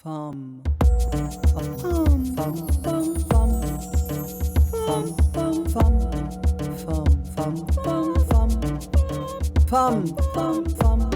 Femme. Femme. Femme. Femme. Femme. Femme. Femme. Femme. Femme. Femme. Femme. Femme. Femme.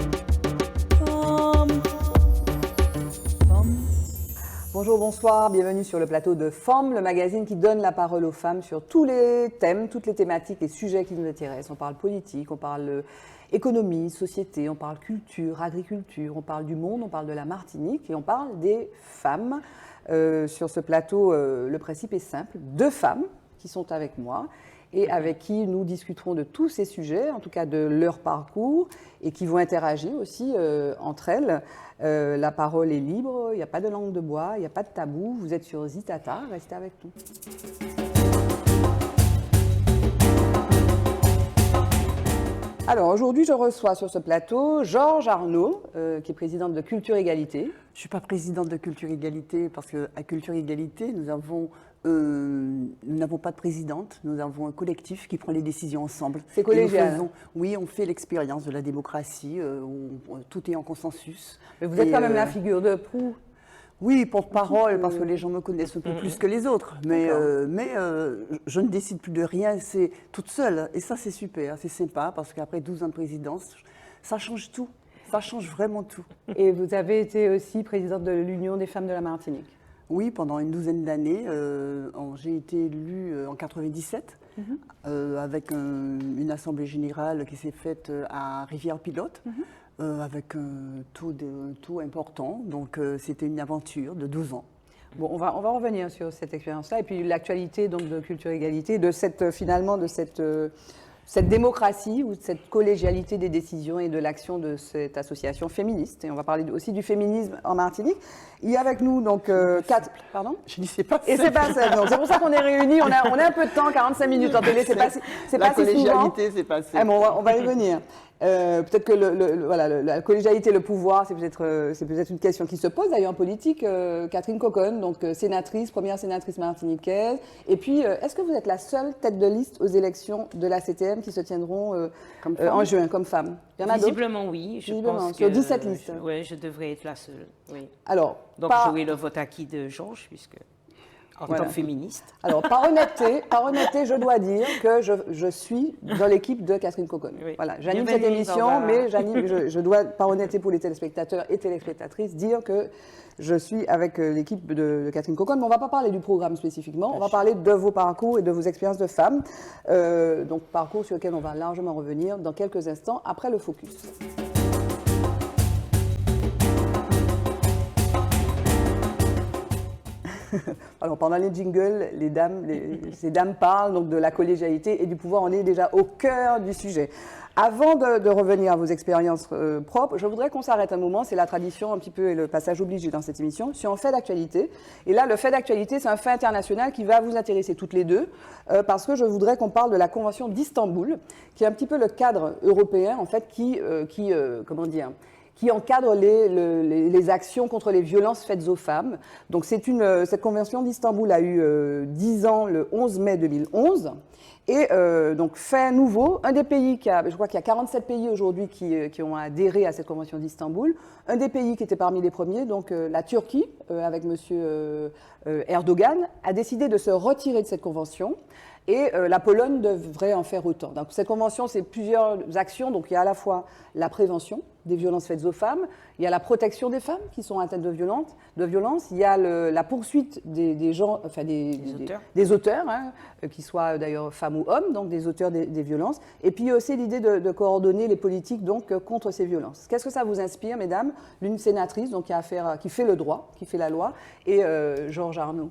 Bonjour, bonsoir, bienvenue sur le plateau de Femme, le magazine qui donne la parole aux femmes sur tous les thèmes, toutes les thématiques, les sujets qui nous intéressent. On parle politique, on parle économie, société, on parle culture, agriculture, on parle du monde, on parle de la Martinique et on parle des femmes. Sur ce plateau, le principe est simple, deux femmes qui sont avec moi et avec qui nous discuterons de tous ces sujets, en tout cas de leur parcours, et qui vont interagir aussi entre elles. La parole est libre, il n'y a pas de langue de bois, il n'y a pas de tabou. Vous êtes sur Zitata, restez avec nous. Alors aujourd'hui, je reçois sur ce plateau Georges Arnaud, qui est présidente de Culture Égalité. Je ne suis pas présidente de Culture Égalité parce qu'à Culture Égalité, nous n'avons pas de présidente, nous avons un collectif qui prend les décisions ensemble. C'est collégial. Oui, on fait l'expérience de la démocratie, tout est en consensus. Mais vous êtes quand même la figure de proue. Oui, porte-parole, parce que les gens me connaissent un peu plus que les autres. Mais je ne décide plus de rien, c'est toute seule. Et ça, c'est super, c'est sympa, parce qu'après 12 ans de présidence, ça change tout. Ça change vraiment tout. Et vous avez été aussi présidente de l'Union des femmes de la Martinique. Oui, pendant une douzaine d'années. J'ai été élue en 97 avec une assemblée générale qui s'est faite à Rivière-Pilote. Avec un taux important, donc c'était une aventure de 12 ans. Bon, on va revenir sur cette expérience-là et puis l'actualité donc de Culture Égalité, de cette démocratie ou cette collégialité des décisions et de l'action de cette association féministe. Et on va parler aussi du féminisme en Martinique. Il y a avec nous donc quatre... Pardon ? Je dis c'est pas et c'est pas ça. C'est pour ça qu'on est réunis. On a un peu de temps, 45 minutes en télé. C'est pas si souvent. La collégialité, c'est pas ça. On va y venir. Peut-être que la collégialité, le pouvoir, c'est peut-être une question qui se pose d'ailleurs en politique. Catherine Cocon, donc sénatrice, première sénatrice martiniquaise. Et puis, est-ce que vous êtes la seule tête de liste aux élections de la CTM qui se tiendront en juin comme femme ? Il y en a visiblement d'autres ? Oui, je pense sur 17 listes. Oui, je devrais être la seule. Oui. Alors, donc j'aurai le vote acquis de Georges, puisque en tant que féministe. Alors, par honnêteté, je dois dire que je suis dans l'équipe de Catherine Cocon. Oui. Voilà, j'anime cette émission, mais je dois, par honnêteté pour les téléspectateurs et téléspectatrices, dire que je suis avec l'équipe de Catherine Cocon. Mais on ne va pas parler du programme spécifiquement, on va parler de vos parcours et de vos expériences de femmes. Donc, parcours sur lequel on va largement revenir dans quelques instants après le focus. Alors, pendant les jingles, ces dames parlent donc de la collégialité et du pouvoir. On est déjà au cœur du sujet. Avant de revenir à vos expériences propres, je voudrais qu'on s'arrête un moment. C'est la tradition un petit peu et le passage obligé dans cette émission sur un fait d'actualité. Et là, le fait d'actualité, c'est un fait international qui va vous intéresser toutes les deux parce que je voudrais qu'on parle de la Convention d'Istanbul, qui est un petit peu le cadre européen en fait qui encadre les actions contre les violences faites aux femmes. Donc cette convention d'Istanbul a eu 10 ans le 11 mai 2011. Et donc fait nouveau, un des pays je crois qu'il y a 47 pays aujourd'hui qui ont adhéré à cette convention d'Istanbul. Un des pays qui était parmi les premiers, donc la Turquie, avec M. Erdogan, a décidé de se retirer de cette convention. Et la Pologne devrait en faire autant. Donc cette convention, c'est plusieurs actions. Donc il y a à la fois la prévention des violences faites aux femmes, il y a la protection des femmes qui sont atteintes de violence, il y a la poursuite des auteurs, qu'ils soient d'ailleurs femmes ou hommes, donc des auteurs des violences. Et puis il y a aussi l'idée de coordonner les politiques donc contre ces violences. Qu'est-ce que ça vous inspire, mesdames ? L'une sénatrice donc qui fait le droit, qui fait la loi, et Georges Arnaud.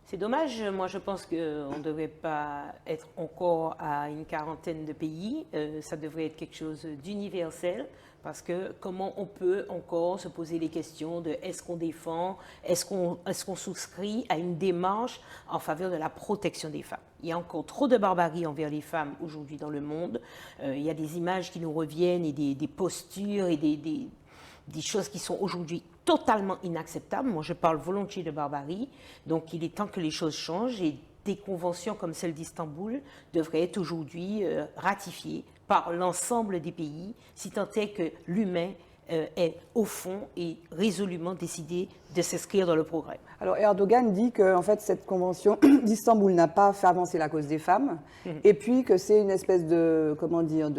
C'est dommage, moi je pense qu'on ne devrait pas être encore à une quarantaine de pays, ça devrait être quelque chose d'universel, parce que comment on peut encore se poser les questions de est-ce qu'on défend, est-ce qu'on souscrit à une démarche en faveur de la protection des femmes. Il y a encore trop de barbarie envers les femmes aujourd'hui dans le monde, il y a des images qui nous reviennent et des postures et des choses qui sont aujourd'hui totalement inacceptables. Moi, je parle volontiers de barbarie. Donc, il est temps que les choses changent et des conventions comme celle d'Istanbul devraient être aujourd'hui ratifiées par l'ensemble des pays, si tant est que l'humain est au fond et résolument décidé de s'inscrire dans le progrès. Alors Erdogan dit que en fait, cette convention d'Istanbul n'a pas fait avancer la cause des femmes, et puis que c'est une espèce de, comment dire,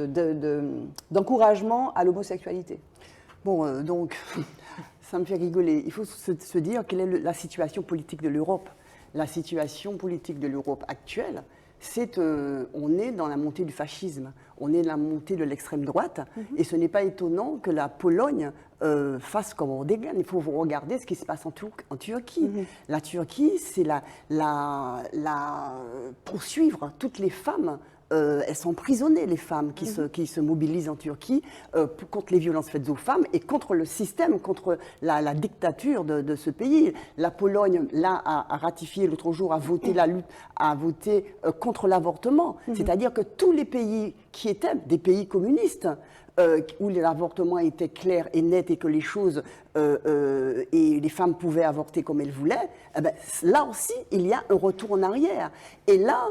d'encouragement à l'homosexualité. Bon, donc, ça me fait rigoler. Il faut se dire quelle est la situation politique de l'Europe. La situation politique de l'Europe actuelle, c'est on est dans la montée du fascisme, on est dans la montée de l'extrême droite, et ce n'est pas étonnant que la Pologne fasse comme Erdogan. Il faut vous regarder ce qui se passe en Turquie. La Turquie, c'est poursuivre toutes les femmes. Elles sont emprisonnées, les femmes qui se mobilisent en Turquie contre les violences faites aux femmes et contre le système, contre la dictature de ce pays. La Pologne, là, a ratifié l'autre jour, a voté contre l'avortement. C'est-à-dire que tous les pays qui étaient des pays communistes, où l'avortement était clair et net et que les choses et les femmes pouvaient avorter comme elles voulaient, eh ben, là aussi, il y a un retour en arrière. Et là,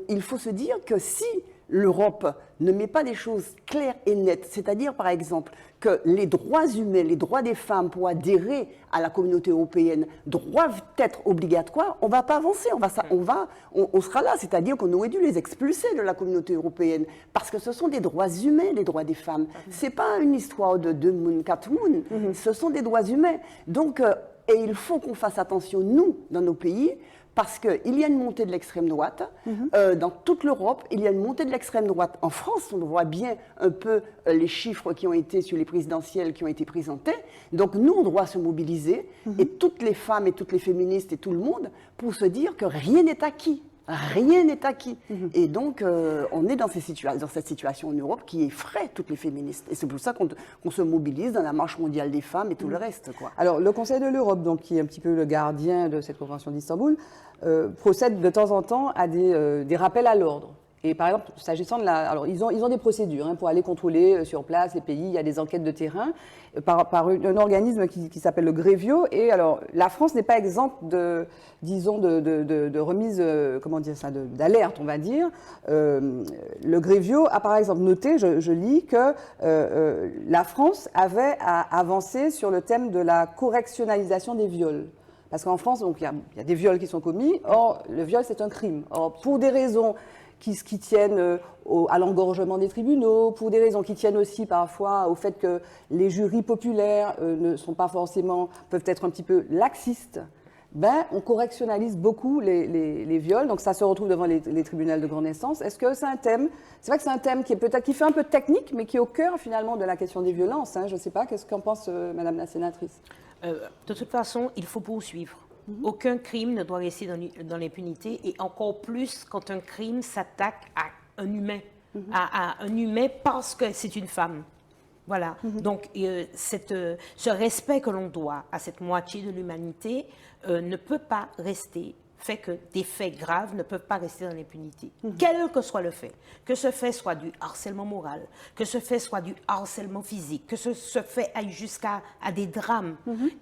il faut se dire que si l'Europe ne met pas les choses claires et nettes, c'est-à-dire par exemple que les droits humains, les droits des femmes pour adhérer à la communauté européenne doivent être obligatoires, on ne va pas avancer, on sera là, c'est-à-dire qu'on aurait dû les expulser de la communauté européenne, parce que ce sont des droits humains, les droits des femmes. Ce n'est pas une histoire de deux moon, quatre moon, ce sont des droits humains. Donc, et il faut qu'on fasse attention, nous, dans nos pays, parce qu'il y a une montée de l'extrême droite. Dans toute l'Europe, il y a une montée de l'extrême droite. En France, on voit bien un peu les chiffres qui ont été sur les présidentielles qui ont été présentés. Donc nous, on doit se mobiliser, et toutes les femmes et toutes les féministes et tout le monde, pour se dire que rien n'est acquis. Rien n'est acquis. Et donc, on est dans cette situation en Europe qui effraie toutes les féministes. Et c'est pour ça qu'on se mobilise dans la marche mondiale des femmes et tout le reste, quoi. Alors, le Conseil de l'Europe, donc, qui est un petit peu le gardien de cette convention d'Istanbul, procède de temps en temps à des rappels à l'ordre. Et par exemple, s'agissant de alors ils ont des procédures pour aller contrôler sur place les pays. Il y a des enquêtes de terrain par un organisme qui s'appelle le Grevio. Et alors, la France n'est pas exempte de remise, comment dire ça, d'alerte, on va dire. Le Grevio a par exemple noté, je lis que la France avait avancé sur le thème de la correctionnalisation des viols. Parce qu'en France, donc, il y a des viols qui sont commis. Or, le viol, c'est un crime. Or, pour des raisons qui tiennent à l'engorgement des tribunaux, pour des raisons qui tiennent aussi parfois au fait que les jurys populaires ne sont pas forcément, peuvent être un petit peu laxistes, on correctionnalise beaucoup les viols, donc ça se retrouve devant les tribunaux de grande instance. Est-ce que c'est un thème, c'est vrai que c'est un thème qui fait un peu technique, mais qui est au cœur finalement de la question des violences, je ne sais pas, qu'est-ce qu'en pense Madame la sénatrice? De toute façon, il faut poursuivre. Aucun crime ne doit rester dans l'impunité, et encore plus quand un crime s'attaque à un humain, à un humain parce que c'est une femme. Voilà. Donc, ce respect que l'on doit à cette moitié de l'humanité ne peut pas rester, fait que des faits graves ne peuvent pas rester dans l'impunité. Quel que soit le fait, que ce fait soit du harcèlement moral, que ce fait soit du harcèlement physique, que ce fait aille jusqu'à des drames,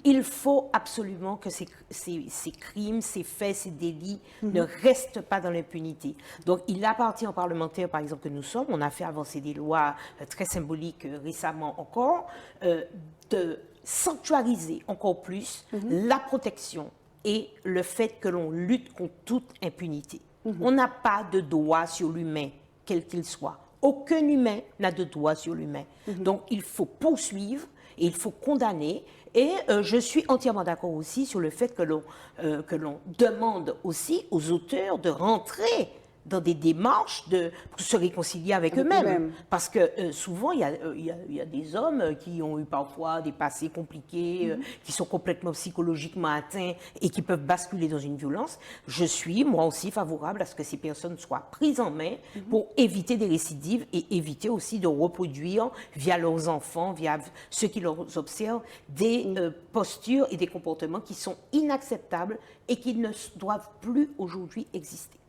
il faut absolument que ces crimes, ces faits, ces délits ne restent pas dans l'impunité. Donc il appartient aux parlementaires, par exemple, que nous sommes, on a fait avancer des lois très symboliques récemment encore, de sanctuariser encore plus la protection et le fait que l'on lutte contre toute impunité. On n'a pas de droit sur l'humain, quel qu'il soit. Aucun humain n'a de droit sur l'humain. Donc, il faut poursuivre et il faut condamner. Et je suis entièrement d'accord aussi sur le fait que l'on demande aussi aux auteurs de rentrer dans des démarches pour se réconcilier avec eux-mêmes. Parce que souvent, il y a des hommes qui ont eu parfois des passés compliqués, qui sont complètement psychologiquement atteints et qui peuvent basculer dans une violence. Je suis, moi aussi, favorable à ce que ces personnes soient prises en main pour éviter des récidives et éviter aussi de reproduire, via leurs enfants, via ceux qui leur observent, des postures et des comportements qui sont inacceptables et qui ne doivent plus aujourd'hui exister.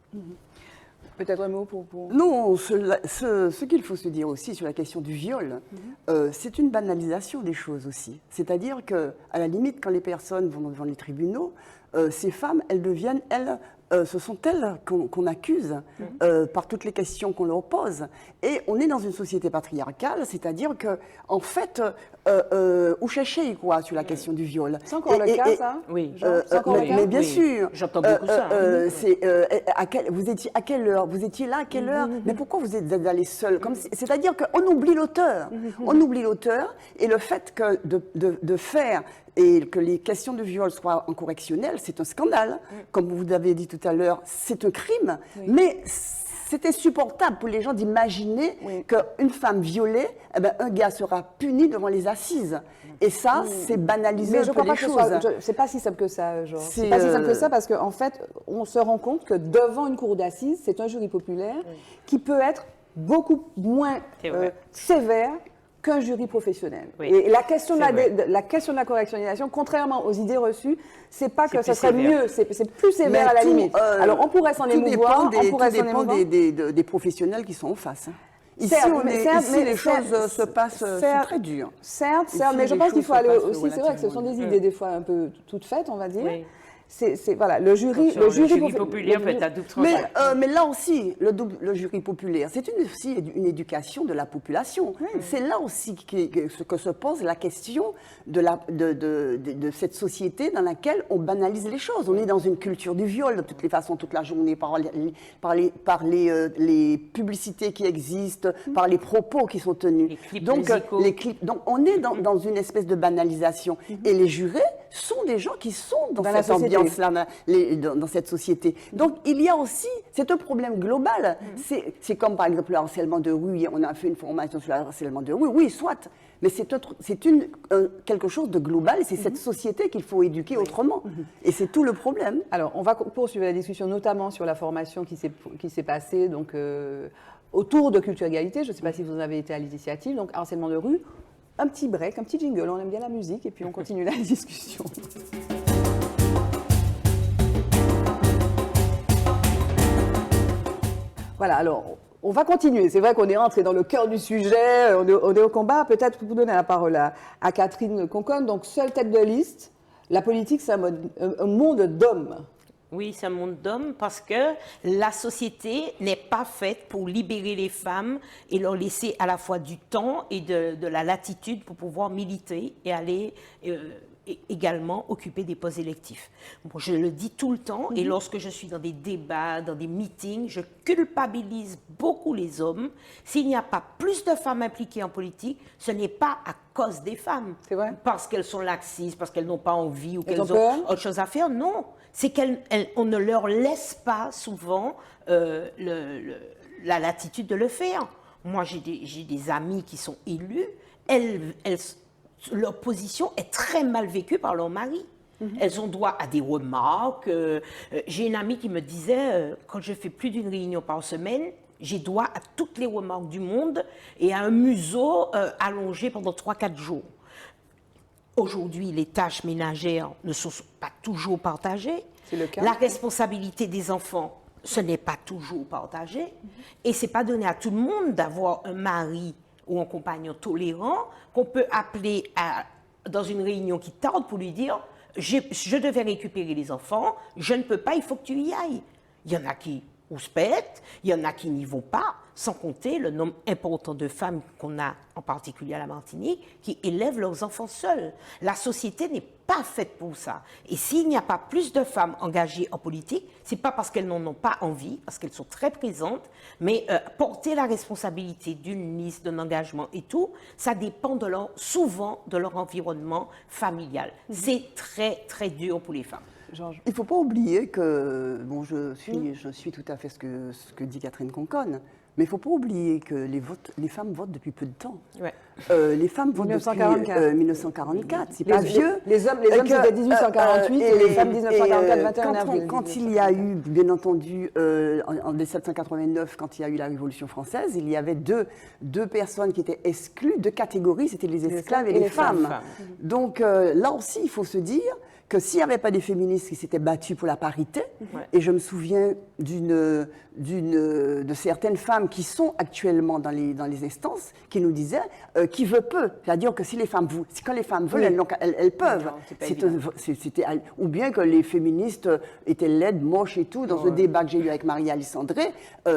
Peut-être un mot pour... Non, ce qu'il faut se dire aussi sur la question du viol, c'est une banalisation des choses aussi. C'est-à-dire qu'à la limite, quand les personnes vont devant les tribunaux, ces femmes, elles deviennent, ce sont elles qu'on accuse par toutes les questions qu'on leur pose. Et on est dans une société patriarcale, c'est-à-dire que, en fait, ou chercher quoi sur la question du viol. C'est encore le cas, ça? Oui. C'est encore le cas? Mais bien sûr. J'entends beaucoup ça. Vous étiez à quelle heure? Vous étiez là à quelle heure? Mais pourquoi vous êtes allé seul? C'est-à-dire qu'on oublie l'auteur. On oublie l'auteur et le fait que de faire et que les questions de viol soient en correctionnel, c'est un scandale. Comme vous l'avez dit tout à l'heure, c'est un crime. Mais c'est insupportable pour les gens d'imaginer qu'une femme violée, eh ben, un gars sera puni devant les assises. Et ça, c'est banaliser un peu les choses. C'est pas si simple que ça, genre. C'est pas si simple que ça parce qu'en fait, on se rend compte que devant une cour d'assises, c'est un jury populaire qui peut être beaucoup moins sévère qu'un jury professionnel. Oui. Et la question de la correctionnalisation, contrairement aux idées reçues, c'est pas que ce serait mieux, c'est plus sévère à la limite. Alors on pourrait s'en émouvoir, tout dépend des professionnels qui sont en face. Ici, les choses se passent, c'est très dur. Certes, mais je pense qu'il faut aller aussi, c'est vrai que ce sont des idées des fois un peu toutes faites, on va dire. Oui. Voilà, le jury populaire peut être à double tranchant. Mais là aussi, le jury populaire, c'est aussi une éducation de la population. C'est là aussi que se pose la question de cette société dans laquelle on banalise les choses. On est dans une culture du viol de toutes les façons, toute la journée, par les publicités qui existent, par les propos qui sont tenus. Les clips donc on est dans une espèce de banalisation. Et les jurés sont des gens qui sont dans cette ambiance-là, dans cette société. Donc, il y a aussi, c'est un problème global. C'est comme, par exemple, le harcèlement de rue. On a fait une formation sur le harcèlement de rue. Oui, soit. Mais c'est quelque chose de global. C'est cette société qu'il faut éduquer autrement. Et c'est tout le problème. Alors, on va poursuivre la discussion, notamment sur la formation qui s'est passée donc, autour de Culture Égalité. Je ne sais pas si vous en avez été à l'initiative. Donc, harcèlement de rue. Un petit break, un petit jingle, on aime bien la musique et puis on continue la discussion. Voilà, alors on va continuer. C'est vrai qu'on est rentré dans le cœur du sujet, on est au combat. Peut-être pour vous donner la parole à Catherine Conconne. Donc, seule tête de liste, la politique, c'est un monde d'hommes. Oui, c'est un monde d'hommes parce que la société n'est pas faite pour libérer les femmes et leur laisser à la fois du temps et de la latitude pour pouvoir militer et aller également occuper des postes électifs. Bon, je le dis tout le temps et lorsque je suis dans des débats, dans des meetings, je culpabilise beaucoup les hommes. S'il n'y a pas plus de femmes impliquées en politique, ce n'est pas à cause des femmes. C'est vrai. Parce qu'elles sont laxistes, parce qu'elles n'ont pas envie ou qu'elles ont autre chose à faire. Non. C'est qu'on ne leur laisse pas souvent la latitude de le faire. Moi, j'ai des amis qui sont élus, leur position est très mal vécue par leur mari. Elles ont droit à des remarques. J'ai une amie qui me disait, quand je fais plus d'une réunion par semaine, j'ai droit à toutes les remarques du monde et à un museau allongé pendant 3-4 jours. Aujourd'hui, les tâches ménagères ne sont pas toujours partagées. C'est le cas. La responsabilité des enfants, ce n'est pas toujours partagé. Et ce n'est pas donné à tout le monde d'avoir un mari ou un compagnon tolérant qu'on peut appeler dans une réunion qui tarde pour lui dire « je devais récupérer les enfants, je ne peux pas, il faut que tu y ailles ». Il y en a qui rouspètent, il y en a qui n'y vont pas, sans compter le nombre important de femmes qu'on a, en particulier à la Martinique, qui élèvent leurs enfants seuls. La société n'est pas faite pour ça. Et s'il n'y a pas plus de femmes engagées en politique, ce n'est pas parce qu'elles n'en ont pas envie, parce qu'elles sont très présentes, mais porter la responsabilité d'une liste, d'un engagement et tout, ça dépend souvent de leur environnement familial. C'est très, très dur pour les femmes. Georges. Il ne faut pas oublier que, bon, je suis tout à fait ce que dit Catherine Conconne, mais il ne faut pas oublier que les femmes votent depuis peu de temps. Ouais. Les femmes votent depuis 1944, c'est pas vieux. Les hommes c'était 1848 et les femmes 1944, 21 avril. Quand il y a eu, bien entendu, en 1789, quand il y a eu la Révolution française, il y avait deux personnes qui étaient exclues, deux catégories, c'était les esclaves et les femmes. Donc là aussi, il faut se dire que s'il n'y avait pas des féministes qui s'étaient battues pour la parité, et je me souviens de certaines femmes qui sont actuellement dans les instances, qui nous disaient qui veut peut. C'est-à-dire que si les femmes quand les femmes veulent, elles peuvent. Non, Ou bien que les féministes étaient laides, moches et tout, dans ce débat que j'ai eu avec Marie-Alice André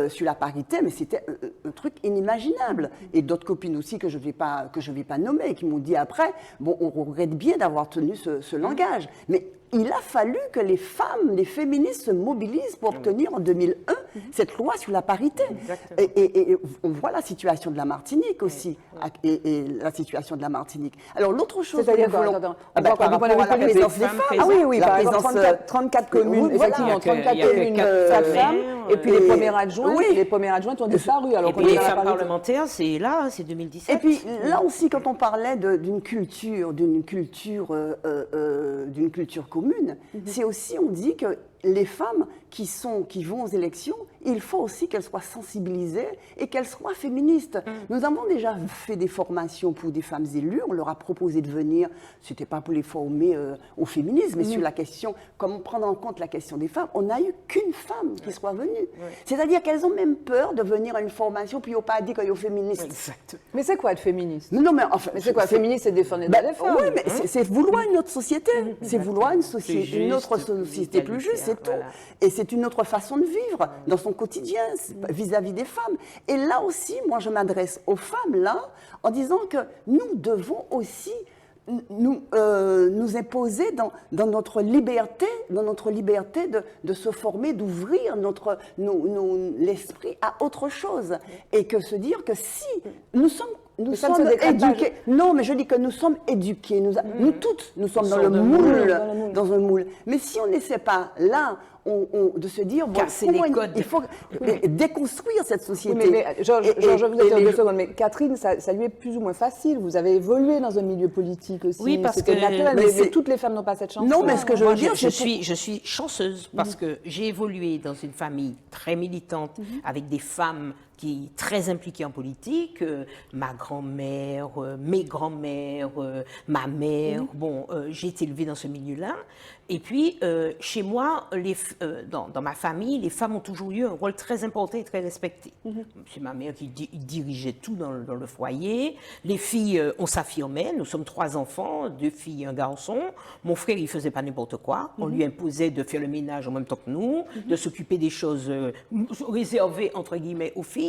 sur la parité, mais c'était un truc inimaginable. Et d'autres copines aussi que je vais pas nommer, qui m'ont dit après, bon, on regrette bien d'avoir tenu ce langage. Mais il a fallu que les femmes, les féministes se mobilisent pour obtenir en 2001 cette loi sur la parité. Et on voit la situation de la Martinique aussi, et la situation de la Martinique. Alors l'autre chose... C'est-à-dire par rapport à la présence des femmes. Ah oui, par exemple, 34 communes, effectivement, 34 communes femmes, et puis les premières adjointes ont disparu. Et puis les femmes parlementaires, c'est là, c'est 2017. Et puis là aussi, quand on parlait d'une culture commune, c'est aussi, on dit que les femmes qui vont aux élections, il faut aussi qu'elles soient sensibilisées et qu'elles soient féministes. Nous avons déjà fait des formations pour des femmes élues, on leur a proposé de venir, c'était pas pour les former au féminisme, mais sur la question, comment prendre en compte la question des femmes, on n'a eu qu'une femme qui soit venue. C'est-à-dire qu'elles ont même peur de venir à une formation, puis ils n'ont pas dit qu'elles sont féministes. Exactement. Mais c'est quoi être féministe? Non, mais enfin, c'est quoi, féministe, c'est défendre les droits des femmes. Oui, mais c'est vouloir une autre société. C'est vouloir une autre société plus juste, c'est tout. Et c'est une autre façon de vivre dans son quotidien vis-à-vis des femmes. Et là aussi, moi, je m'adresse aux femmes, là, en disant que nous devons aussi nous imposer dans notre liberté de se former, d'ouvrir l'esprit à autre chose. Et que se dire que si nous sommes éduqués. Non, mais je dis que nous sommes éduqués. Nous toutes, nous sommes dans un moule. Mais si on n'essaie pas là, de se dire, bon, il faut déconstruire cette société. Oui, mais Georges, je vous ai 2 secondes, mais Catherine, ça lui est plus ou moins facile. Vous avez évolué dans un milieu politique aussi. Oui, parce que mais toutes les femmes n'ont pas cette chance. Non, mais ce que je veux dire, je suis chanceuse parce que j'ai évolué dans une famille très militante avec des femmes qui très impliquées en politique, ma grand-mère, mes grands-mères, ma mère. Bon, j'ai été élevée dans ce milieu-là. Et puis, chez moi, dans ma famille, les femmes ont toujours eu un rôle très important et très respecté. C'est ma mère qui dirigeait tout dans le foyer. Les filles, on s'affirmait. Nous sommes 3 enfants, 2 filles et un garçon. Mon frère, il faisait pas n'importe quoi. On lui imposait de faire le ménage en même temps que nous, de s'occuper des choses réservées, entre guillemets, aux filles.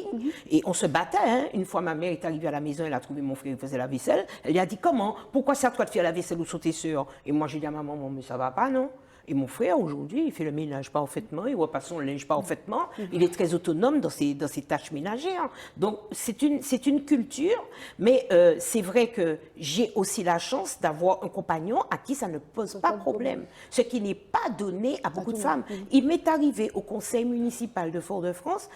Et on se battait. Hein. Une fois, ma mère est arrivée à la maison, elle a trouvé mon frère qui faisait la vaisselle. Elle lui a dit, comment? Pourquoi c'est à toi de faire la vaisselle ou sauter sur? Et moi, j'ai dit à maman, mais ça va pas, non? Et mon frère, aujourd'hui, il fait le ménage parfaitement, il repasse son linge parfaitement, il est très autonome dans ses tâches ménagères. Donc, c'est une culture, mais c'est vrai que j'ai aussi la chance d'avoir un compagnon à qui ça ne pose pas problème, ce qui n'est pas donné à beaucoup de femmes. Il m'est arrivé au conseil municipal de Fort-de-France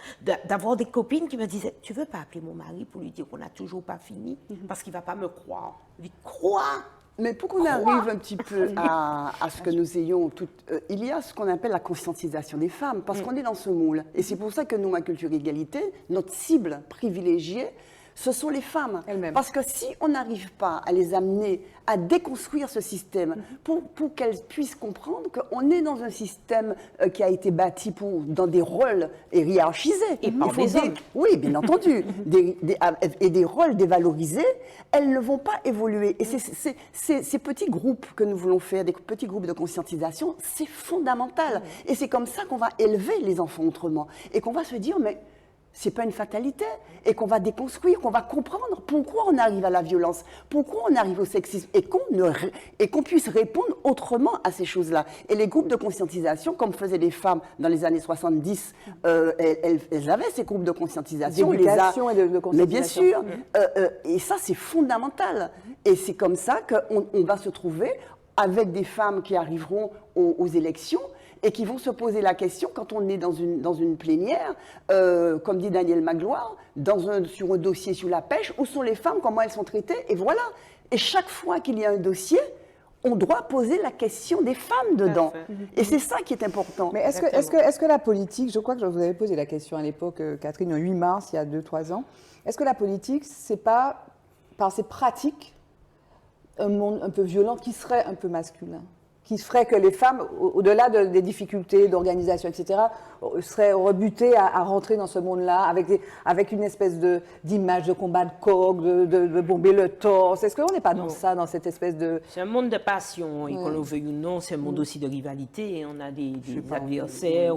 d'avoir des copines qui me disaient, tu veux pas appeler mon mari pour lui dire qu'on n'a toujours pas fini, parce qu'il va pas me croire. Je dis, crois. Mais pour qu'on arrive un petit peu à ce que nous ayons il y a ce qu'on appelle la conscientisation des femmes, parce qu'on est dans ce moule. Et c'est pour ça que nous, à Culture Égalité, notre cible privilégiée, ce sont les femmes. Parce que si on n'arrive pas à les amener à déconstruire ce système pour qu'elles puissent comprendre qu'on est dans un système qui a été bâti dans des rôles hiérarchisés. Et par des hommes. Oui, bien entendu. Et des rôles dévalorisés, elles ne vont pas évoluer. Et ces petits groupes que nous voulons faire, des petits groupes de conscientisation, c'est fondamental. Et c'est comme ça qu'on va élever les enfants autrement. Et qu'on va se dire, mais c'est pas une fatalité, et qu'on va déconstruire, qu'on va comprendre pourquoi on arrive à la violence, pourquoi on arrive au sexisme, et qu'on puisse répondre autrement à ces choses-là. Et les groupes de conscientisation, comme faisaient les femmes dans les années 70, elles avaient ces groupes de conscientisation. D'éducation et de conscientisation. Mais bien sûr, et ça c'est fondamental. Et c'est comme ça qu'on va se trouver avec des femmes qui arriveront aux élections, et qui vont se poser la question, quand on est dans une plénière, comme dit Daniel Magloire, sur un dossier sur la pêche, où sont les femmes, comment elles sont traitées, et voilà. Et chaque fois qu'il y a un dossier, on doit poser la question des femmes dedans. Et c'est ça qui est important. Mais est-ce que la politique, je crois que je vous avais posé la question à l'époque, Catherine, le 8 mars, il y a 2-3 ans, est-ce que la politique, c'est pas, par ses pratiques, un monde un peu violent qui serait un peu masculin? qui ferait que les femmes, au-delà des difficultés d'organisation, etc., seraient rebutées à rentrer dans ce monde-là avec une espèce d'image de combat de coq, de bomber le torse. Est-ce qu'on n'est pas dans ça, dans cette espèce de... C'est un monde de passion, et qu'on le veuille ou non, c'est un monde aussi de rivalité. On a des adversaires,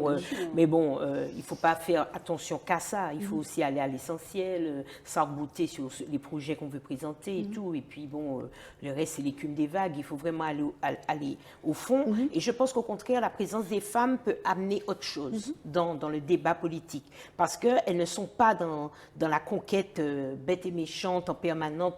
mais bon, il ne faut pas faire attention qu'à ça. Il faut aussi aller à l'essentiel, s'arc-bouter sur les projets qu'on veut présenter et tout. Et puis bon, le reste, c'est l'écume des vagues. Il faut vraiment aller au fond. Et je pense qu'au contraire, la présence des femmes peut amener autre chose dans le débat politique. Parce qu'elles ne sont pas dans la conquête bête et méchante permanente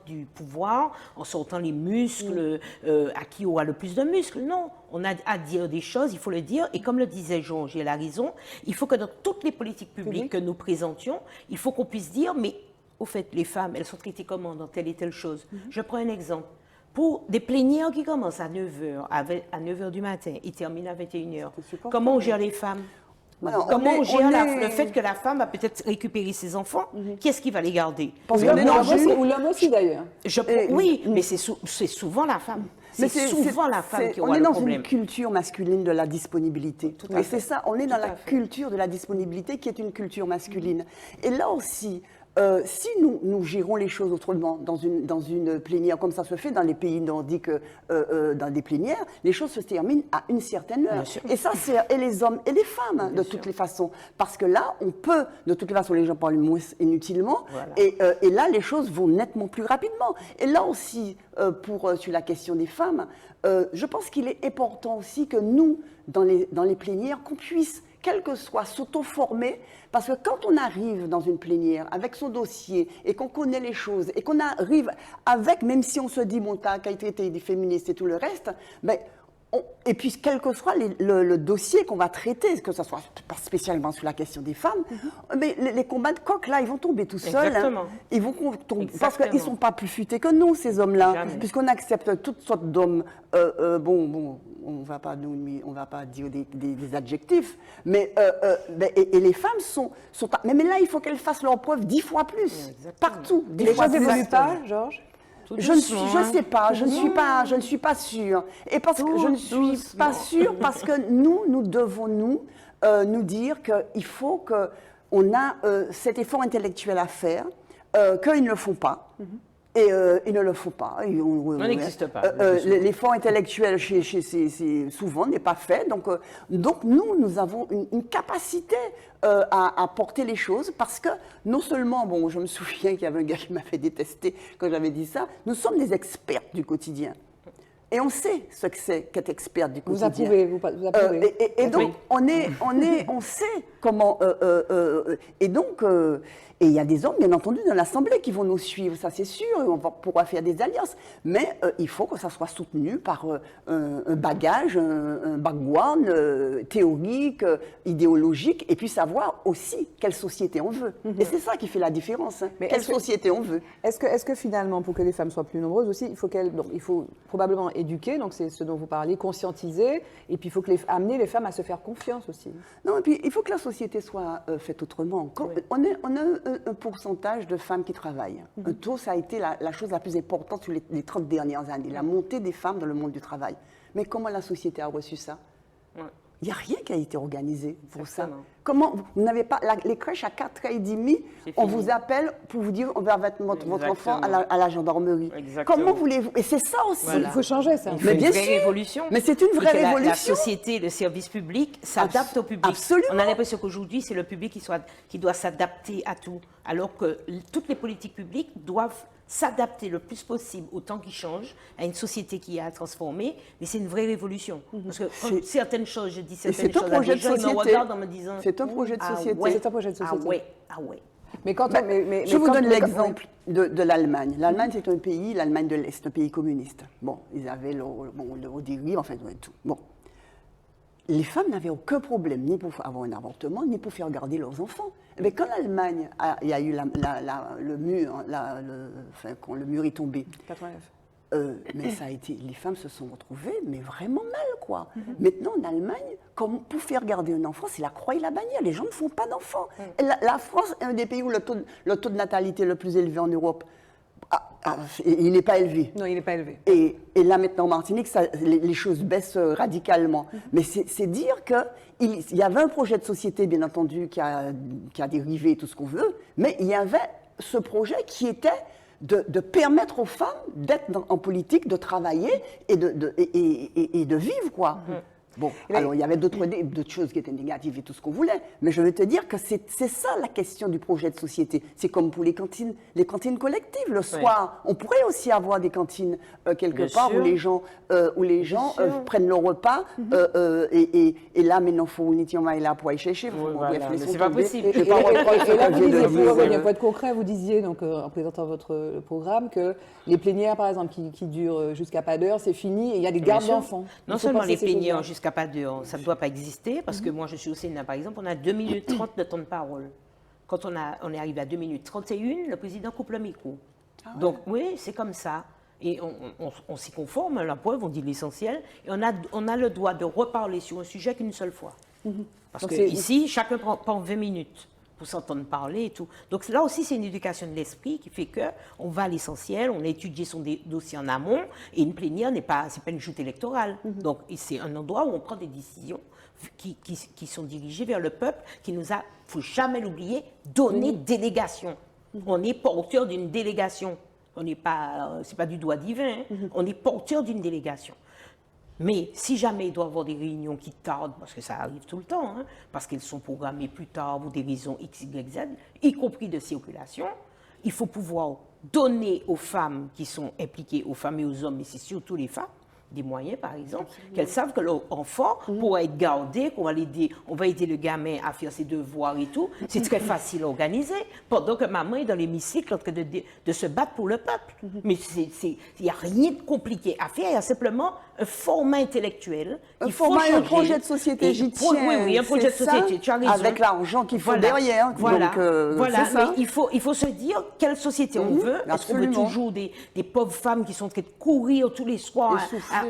du pouvoir, en sortant les muscles, à qui aura le plus de muscles. Non, on a à dire des choses, il faut le dire. Et comme le disait Georges, et elle a raison, il faut que dans toutes les politiques publiques que nous présentions, il faut qu'on puisse dire, mais au fait, les femmes, elles sont traitées comment dans telle et telle chose. Je prends un exemple. Pour des plénières qui commencent à 9h, à 9h du matin et terminent à 21h, comment on gère les femmes? Comment on gère le fait que la femme va peut-être récupérer ses enfants? Qui est-ce qui va les garder? Ou l'homme aussi, d'ailleurs. Oui, mais c'est souvent la femme. C'est souvent la femme qui aura le problème. On est dans une culture masculine de la disponibilité. Et c'est ça, on est dans la culture de la disponibilité qui est une culture masculine. Et là aussi, si nous gérons les choses autrement dans une plénière, comme ça se fait dans les pays nordiques, dans des plénières, les choses se terminent à une certaine heure. Et ça, c'est et les hommes et les femmes, de toutes les façons. Parce que là, on peut, de toutes les façons, les gens parlent moins inutilement, et là, les choses vont nettement plus rapidement. Et là aussi, sur la question des femmes, je pense qu'il est important aussi que nous, dans les plénières, qu'on puisse, quel que soit, s'auto-former, parce que quand on arrive dans une plénière avec son dossier et qu'on connaît les choses et qu'on arrive avec, même si on se dit, bon, t'as qu'à être des féministes et tout le reste, ben, et puis quel que soit le dossier qu'on va traiter, que ce soit pas spécialement sur la question des femmes, mais les combats de coq, là, ils vont tomber tout seuls. Hein. Ils vont tomber, parce qu'ils ne sont pas plus futés que nous, ces hommes-là, puisqu'on accepte toutes sortes d'hommes, on va pas dire des adjectifs, mais et les femmes sont mais là, il faut qu'elles fassent leur preuve 10 fois plus, partout. Les choses n'évoluent pas, Georges? Je ne suis pas sûre. Et parce que je ne suis pas sûre parce que nous devons nous dire qu'il faut qu'on a cet effort intellectuel à faire, qu'ils ne le font pas. Et ils ne le font pas. On n'existe pas. L'effort intellectuel souvent n'est pas fait. Donc nous avons une capacité à porter les choses parce que non seulement, bon, je me souviens qu'il y avait un gars qui m'avait détesté quand j'avais dit ça, nous sommes des expertes du quotidien. Et on sait ce que c'est qu'être experte du quotidien. Vous approuvez. Et donc, on sait comment... et donc, et il y a des hommes, bien entendu, dans l'Assemblée qui vont nous suivre, ça c'est sûr, on pourra faire des alliances. Mais il faut que ça soit soutenu par un bagage, un background théorique, idéologique, et puis savoir aussi quelle société on veut. Et c'est ça qui fait la différence. Hein. Quelle société on veut. Est-ce que finalement, pour que les femmes soient plus nombreuses aussi, il faut probablement éduquer, donc c'est ce dont vous parlez, conscientiser, et puis il faut amener les femmes à se faire confiance aussi. Non, et puis il faut que la société soit faite autrement. On a un pourcentage de femmes qui travaillent. Un taux, ça a été la chose la plus importante sur les 30 dernières années, la montée des femmes dans le monde du travail. Mais comment la société a reçu ça? Il n'y a rien qui a été organisé pour ça. Comment vous n'avez pas les crèches à 4h30, on vous appelle pour vous dire on va mettre votre enfant à la gendarmerie. Comment voulez-vous? Et c'est ça aussi. Il faut changer ça. Mais bien sûr. Révolution. Mais c'est une vraie révolution. La société, le service public s'adapte au public. Absolument. On a l'impression qu'aujourd'hui c'est le public qui doit s'adapter à tout, alors que toutes les politiques publiques doivent s'adapter le plus possible au temps qui change, à une société qui est à transformer, mais c'est une vraie révolution. Parce que certaines choses, je dis certaines choses à des gens, ils me regardent en me disant... C'est un projet de société. C'est un projet de société. Ah ouais. Mais quand je vous donne l'exemple de l'Allemagne. L'Allemagne, c'est un pays, l'Allemagne de l'Est, un pays communiste. Bon, ils avaient le haut dérive, enfin, tout. Bon. Les femmes n'avaient aucun problème, ni pour avoir un avortement, ni pour faire garder leurs enfants. Mais quand l'Allemagne, il y a eu le mur, quand le mur est tombé, 89. mais ça a été, les femmes se sont retrouvées, mais vraiment mal, quoi. Maintenant, en Allemagne, comme pour faire garder un enfant, c'est la croix et la bannière. Les gens ne font pas d'enfants. La France est un des pays où le taux de natalité le plus élevé en Europe. il n'est pas élevé. Non, il n'est pas élevé. Et là, maintenant, en Martinique, les choses baissent radicalement. Mais c'est dire qu'il y avait un projet de société, bien entendu, qui a dérivé tout ce qu'on veut, mais il y avait ce projet qui était de permettre aux femmes d'être en politique, de travailler et de vivre, quoi. Bon, alors il y avait d'autres choses qui étaient négatives et tout ce qu'on voulait, mais je veux te dire que c'est ça la question du projet de société. C'est comme pour les cantines collectives. Le soir, on pourrait aussi avoir des cantines quelque part où les gens prennent leur repas et là, maintenant, il faut unité là pour aller chercher. C'est pas possible. Et là, vous disiez, pour revenir un peu de concret, vous disiez, donc, en présentant votre programme, que les plénières, par exemple, qui durent jusqu'à pas d'heure, c'est fini et il y a des gardes d'enfants. Non seulement les plénières jusqu'à pas d'heure, ça ne doit pas exister, parce que moi, je suis au Sénat, par exemple, on a 2 minutes 30 de temps de parole. Quand on est arrivé à 2 minutes 31, le président coupe le micro. Ah ouais. Donc, oui, c'est comme ça. Et on s'y conforme, la preuve, on dit l'essentiel, et on a le droit de reparler sur un sujet qu'une seule fois. Parce qu'ici, chacun prend 20 minutes pour s'entendre parler et tout. Donc là aussi, c'est une éducation de l'esprit qui fait qu'on va à l'essentiel, on étudie son dossier en amont, et une plénière c'est pas une joute électorale. Donc c'est un endroit où on prend des décisions qui sont dirigées vers le peuple, qui nous a, faut jamais l'oublier, donné délégation. On est porteur d'une délégation. On n'est pas, c'est pas du doigt divin, on est porteur d'une délégation. Mais si jamais il doit y avoir des réunions qui tardent, parce que ça arrive tout le temps, parce qu'elles sont programmées plus tard pour des raisons X, Y, Z, y compris de circulation, il faut pouvoir donner aux femmes qui sont impliquées, aux femmes et aux hommes, mais c'est surtout les femmes, des moyens, par exemple, qu'elles savent que leur enfant pourra être gardé, qu'on va l'aider, on va aider le gamin à faire ses devoirs et tout. C'est très facile à organiser, pendant que maman est dans l'hémicycle en train de se battre pour le peuple. Mais il n'y a rien de compliqué à faire, il y a simplement un format intellectuel. Un projet de société, j'y tiens. Oui, un projet de société, tu as raison. Avec l'argent qu'il faut derrière. Voilà, donc, mais il faut se dire quelle société on veut. Est-ce qu'on veut toujours des pauvres femmes qui sont en train de courir tous les soirs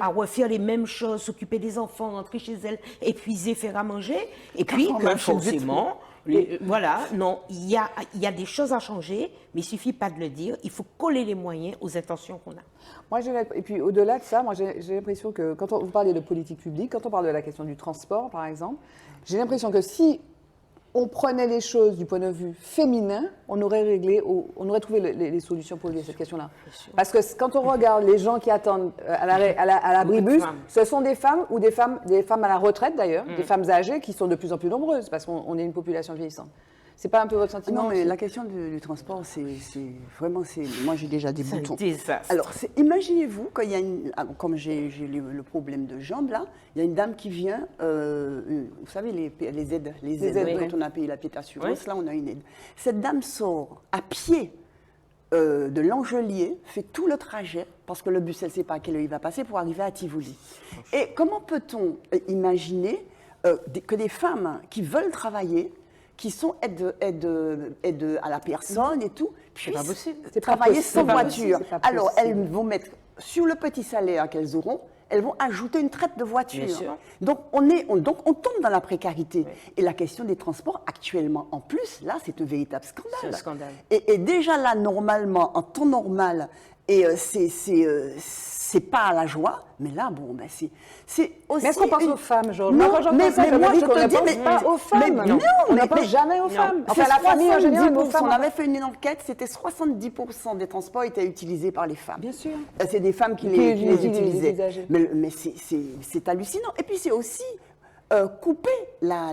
à refaire les mêmes choses, s'occuper des enfants, rentrer chez elles, épuiser, faire à manger, et puis que forcément, voilà, non, il y a des choses à changer, mais il ne suffit pas de le dire, il faut coller les moyens aux intentions qu'on a. Moi, et puis au-delà de ça, moi j'ai l'impression que quand vous parlez de politique publique, quand on parle de la question du transport, par exemple, j'ai l'impression que si on prenait les choses du point de vue féminin, on aurait trouvé les solutions pour régler cette question-là. Parce que quand on regarde les gens qui attendent à l'abribus, ce sont des femmes ou des femmes à la retraite d'ailleurs, des femmes âgées qui sont de plus en plus nombreuses parce qu'on est une population vieillissante. C'est pas un peu votre sentiment? Non, mais la question du transport, c'est vraiment, moi j'ai déjà des boutons. Désastre. Alors, imaginez-vous, quand il y a comme j'ai le problème de jambes là, il y a une dame qui vient, vous savez, les aides quand on a payé la pièce assurance, là on a une aide. Cette dame sort à pied de l'Angelier, fait tout le trajet, parce que le bus, elle ne sait pas à quelle heure il va passer, pour arriver à Tivoli. Et comment peut-on imaginer que des femmes qui veulent travailler, qui sont aides à la personne et tout, puissent travailler sans voiture. Alors, elles vont mettre sur le petit salaire qu'elles auront, elles vont ajouter une traite de voiture. Donc, on tombe dans la précarité. Oui. Et la question des transports, actuellement, en plus, là, c'est un véritable scandale. C'est un scandale. Et déjà là, normalement, en temps normal, et c'est pas à la joie, mais là, bon, ben c'est aussi. Mais est-ce qu'on pense aux femmes, Georges? Non, mais moi, je te dis, mais pas aux femmes. Non, on ne pense jamais aux femmes. Enfin, la famille en général, on avait fait une enquête, c'était 70% des transports étaient utilisés par les femmes. Bien sûr. C'est des femmes qui les utilisaient. Mais c'est hallucinant. Et puis, c'est aussi couper la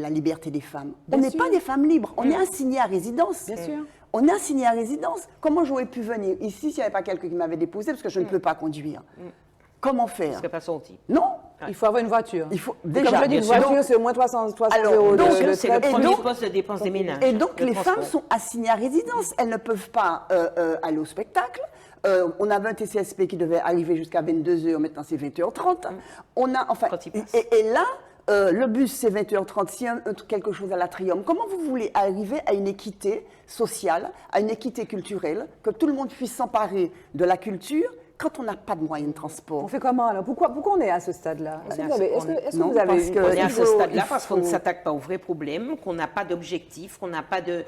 liberté des femmes. On n'est pas des femmes libres, on est assigné à résidence. Bien sûr. On est assigné à résidence. Comment j'aurais pu venir ici s'il n'y avait pas quelqu'un qui m'avait déposé parce que je ne peux pas conduire? Comment faire? Ce serait pas sorti. Non. Il faut avoir une voiture. Il faut déjà. Comme je dis, une voiture, c'est au moins 300 euros. Donc, c'est le premier poste de dépense des ménages. Et donc, les femmes sont assignées à résidence. Elles ne peuvent pas aller au spectacle. On avait un TCSP qui devait arriver jusqu'à 22h, maintenant c'est 20h30. On a, enfin, et là, le bus, c'est 20h30, s'il y a quelque chose à l'Atrium. Comment vous voulez arriver à une équité sociale, à une équité culturelle, que tout le monde puisse s'emparer de la culture, quand on n'a pas de moyens de transport. On fait comment alors? Pourquoi on est à ce stade-là? Est-ce que vous avez, non, vous avez parce une que- On est à il ce faut- stade-là il parce qu'on ne faut- s'attaque pas aux vrais problèmes, qu'on n'a pas d'objectif, qu'on n'a pas de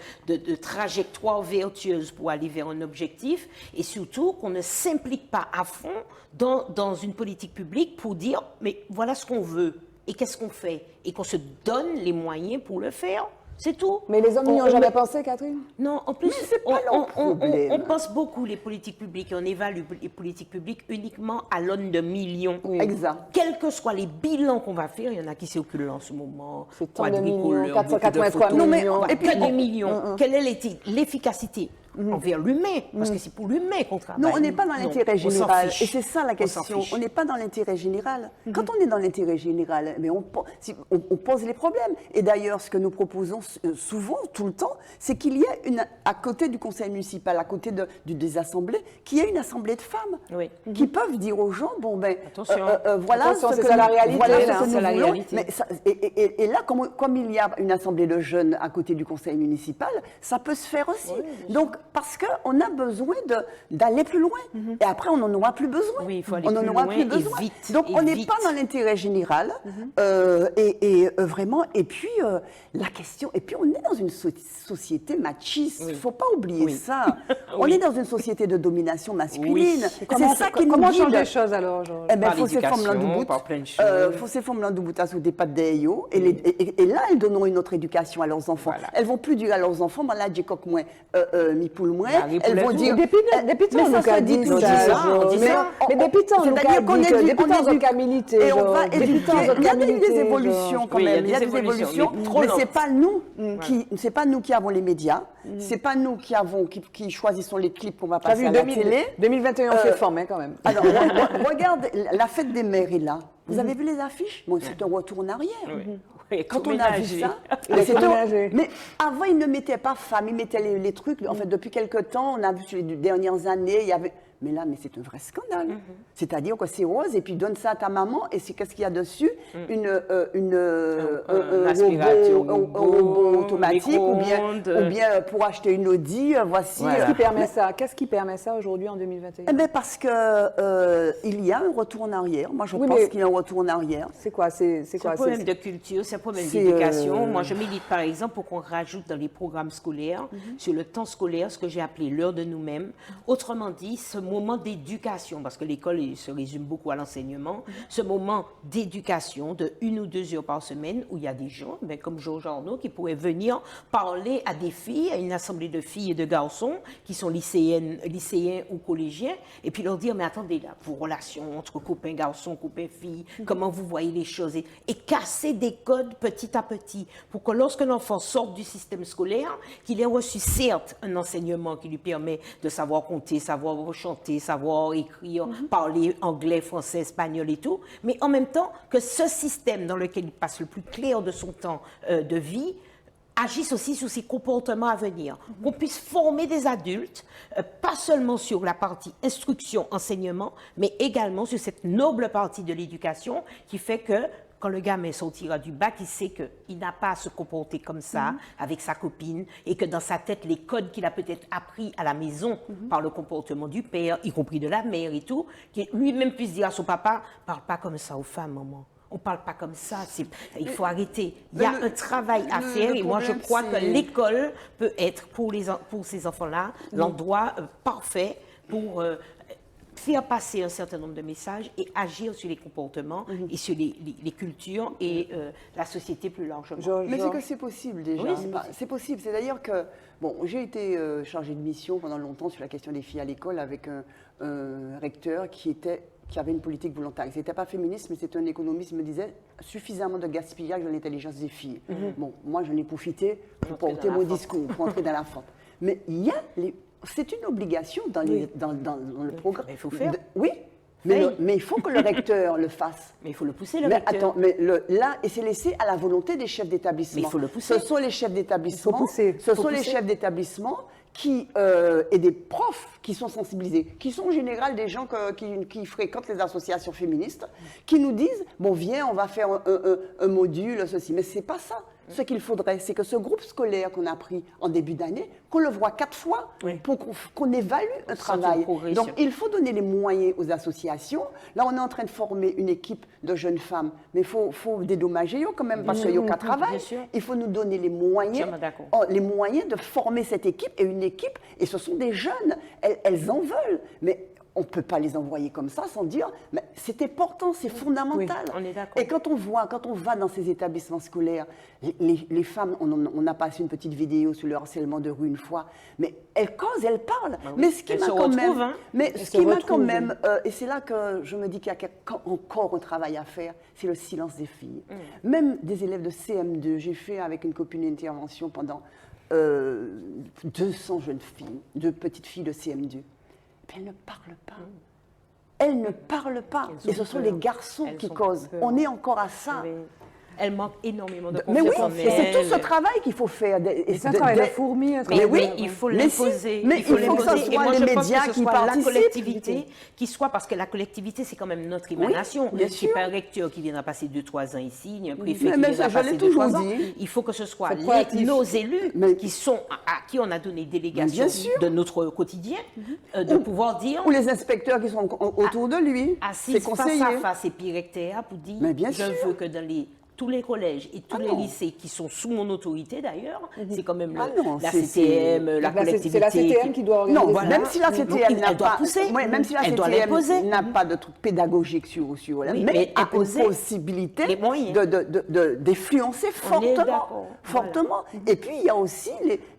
trajectoire vertueuse pour aller vers un objectif et surtout qu'on ne s'implique pas à fond dans une politique publique pour dire mais voilà ce qu'on veut et qu'est-ce qu'on fait et qu'on se donne les moyens pour le faire. C'est tout. Mais les hommes n'y ont On- jamais pensé, Catherine? Non, en plus, c'est pas leur problème. on pense beaucoup les politiques publiques et on évalue les politiques publiques uniquement à l'aune de millions. Oui. Exact. Quels que soient les bilans qu'on va faire, il y en a qui circulent en ce moment. C'est tant de quadricolores, millions, beaucoup de 483 photos. Non, mais- millions. Ouais, et puis- que des millions. Quelle est l'efficacité envers l'humain? Parce que c'est pour l'humain qu'on travaille. Non, on n'est pas dans Non, l'intérêt on s'en général. fiche. Et c'est ça la On s'en question. fiche. On n'est pas dans l'intérêt général. Quand on est dans l'intérêt général, mais on pose les problèmes. Et d'ailleurs, ce que nous proposons souvent, tout le temps, c'est qu'il y ait à côté du conseil municipal, à côté des assemblées, qu'il y ait une assemblée de femmes Oui. qui peuvent dire aux gens, bon ben, Attention. voilà Attention, ce c'est que ça la nous- réalité, voilà ce là, que c'est nous la voulons. réalité. Mais et là, comme il y a une assemblée de jeunes à côté du conseil municipal, ça peut se faire aussi. Donc, parce qu'on a besoin d'aller plus loin. Et après, on n'en aura plus besoin. Oui, il faut aller on n'en plus aura loin plus et besoin. vite, Donc, et on n'est vite. pas dans l'intérêt général. Vraiment, et puis, la question, et puis on est dans une société machiste. Il ne faut pas oublier Oui. ça. On Oui. est dans une société de domination masculine. Oui. C'est ça qui nous Comment guide. changer les choses alors, Georges? Eh ben, Par faut ces femmes l'éducation, par plein de choses. faut ces femmes bout sous des pattes d'Eyo, et là, elles donneront une autre éducation à leurs enfants. Voilà. Elles vont plus dire à leurs enfants, ben là, j'ai coq moins, mi poule moins. Marie Elles vont Poulet dire. Des pitons, mais ça nous se qu'a dit dit tout ça, ça. Georges. dit Mais- ça. Mais des pitons, nous C'est-à-dire qu'a qu'on dit que éduque, des pitons on ont éduque. qualité, Et on Georges. va Des éduquer. pitons ont Il y a eu des qualité, évolutions Georges. quand Oui, il y a même. Il y a des des évolutions, évolutions. mais trop Mais lentes. c'est pas nous c'est pas nous qui avons les médias. C'est pas nous qui choisissons les clips qu'on va T'as passer vu, à la télé. 2021, on fait forme, hein, quand même. Alors, regarde, la fête des mères est là. Vous avez vu les affiches? Bon, c'est un retour en arrière. Oui, Quand on a vu ménager. ça, Les c'est un- ménagers. mais avant, ils ne mettaient pas femme, ils mettaient les trucs. En fait, depuis quelque temps, on a vu sur les dernières années, il y avait. Mais là, mais c'est un vrai scandale. C'est-à-dire que c'est rose et puis donne ça à ta maman et c'est qu'est-ce qu'il y a dessus? Un aspirateur un robot automatique ou micro-ondes. bien pour acheter une Audi, voici. Qu'est-ce qui permet ça? Qu'est-ce qui permet ça aujourd'hui en 2021? Eh ben, parce que il y a un retour en arrière. Moi, je Oui, pense mais- qu'il y a un retour en arrière. C'est quoi? C'est C'est quoi? un problème de culture, c'est un problème c'est, d'éducation. Moi, je milite par exemple pour qu'on rajoute dans les programmes scolaires, sur le temps scolaire, ce que j'ai appelé l'heure de nous-mêmes. Autrement dit, ce moment d'éducation, parce que l'école il se résume beaucoup à l'enseignement, ce moment d'éducation de 1 ou 2 heures par semaine où il y a des gens, ben, comme Georges Arnaud, qui pourraient venir parler à des filles, à une assemblée de filles et de garçons qui sont lycéens ou collégiens, et puis leur dire, mais attendez là, vos relations entre copains garçons, copains filles, comment vous voyez les choses, et casser des codes petit à petit, pour que lorsque l'enfant sorte du système scolaire, qu'il ait reçu certes un enseignement qui lui permet de savoir compter, savoir chanter, savoir écrire, parler anglais, français, espagnol et tout, mais en même temps que ce système dans lequel il passe le plus clair de son temps de vie agisse aussi sur ses comportements à venir, qu'on puisse former des adultes, pas seulement sur la partie instruction, enseignement, mais également sur cette noble partie de l'éducation qui fait que quand le gamin sortira du bac, il sait qu'il n'a pas à se comporter comme ça avec sa copine et que dans sa tête, les codes qu'il a peut-être appris à la maison par le comportement du père, y compris de la mère et tout, qu'il lui-même puisse dire à son papa, parle pas comme ça aux femmes, maman. On ne parle pas comme ça, il faut arrêter. Il y a un travail à faire et moi je problème, crois que c'est- l'école peut être pour ces enfants-là l'endroit parfait pour faire passer un certain nombre de messages et agir sur les comportements et sur les cultures et la société plus largement. Georges, Mais c'est Georges. que c'est possible déjà. Oui, c'est C'est possible. C'est d'ailleurs que, bon, j'ai été chargée de mission pendant longtemps sur la question des filles à l'école avec un recteur qui avait une politique volontaire. Ce n'était pas féministe, mais c'était un économiste, il me disait suffisamment de gaspillage dans l'intelligence des filles. Bon, moi, j'en ai profité pour Entrer porter dans la mon fente. discours, pour entrer dans la fente. Mais il y a c'est une obligation dans le programme. Mais il faut faire. Oui, Hey. mais il faut que le recteur le fasse. Mais il faut le pousser, le Mais recteur. attends, là, et c'est laissé à la volonté des chefs d'établissement. Mais il faut le pousser. Ce sont les chefs d'établissement. Il faut pousser. Ce Il faut sont les pousser. chefs d'établissement qui et des profs qui sont sensibilisés, qui sont en général des gens qui fréquentent les associations féministes, qui nous disent bon viens, on va faire un module ceci. Mais c'est pas ça. Ce qu'il faudrait, c'est que ce groupe scolaire qu'on a pris en début d'année, qu'on le voit 4 fois pour qu'on évalue un travail. Donc, il faut donner les moyens aux associations. Là, on est en train de former une équipe de jeunes femmes, mais il faut dédommager quand même, parce qu'il y a qu'à travail. Il faut nous donner les moyens de former cette équipe, et une équipe, et ce sont des jeunes, elles en veulent, mais on ne peut pas les envoyer comme ça sans dire, mais c'est important, c'est fondamental. On est d'accord. Et quand on va dans ces établissements scolaires, les femmes, on a passé une petite vidéo sur le harcèlement de rue une fois, mais elles causent, elles parlent. Mais ce qui m'a quand même, et c'est là que je me dis qu'il y a encore un travail à faire, c'est le silence des filles. Même des élèves de CM2, j'ai fait avec une copine une intervention pendant 200 jeunes filles, 2 petites filles de CM2. Elles ne parlent pas. Elles ne parlent pas. Et ce sont les garçons qui causent. On est encore à ça. Elle manque énormément de mais confiance oui, c'est tout ce travail qu'il faut faire. C'est un travail de fourmi. Mais oui, il faut l'imposer. Mais il faut que ce soit les médias qui participent. La collectivité qui soit, parce que la collectivité, c'est quand même notre émanation. Oui, bien sûr. C'est pas un recteur qui viendra passer 2-3 ans ici, ni un préfet qui mais viendra passer 2-3 ans. Il faut que ce soit nos élus à qui on a donné délégation de notre quotidien, de pouvoir dire... Ou les inspecteurs qui sont autour de lui, ses conseillers. Face à face et puis recteur pour dire, je veux que dans tous les collèges et tous les lycées qui sont sous mon autorité d'ailleurs, c'est quand même la CTM, la collectivité. C'est la CTM qui doit organiser. Non, voilà. Même si la CTM n'a pas, même si la CTM n'a pas de truc pédagogique sur mais a une possibilité d'influencer fortement. Et puis il y a aussi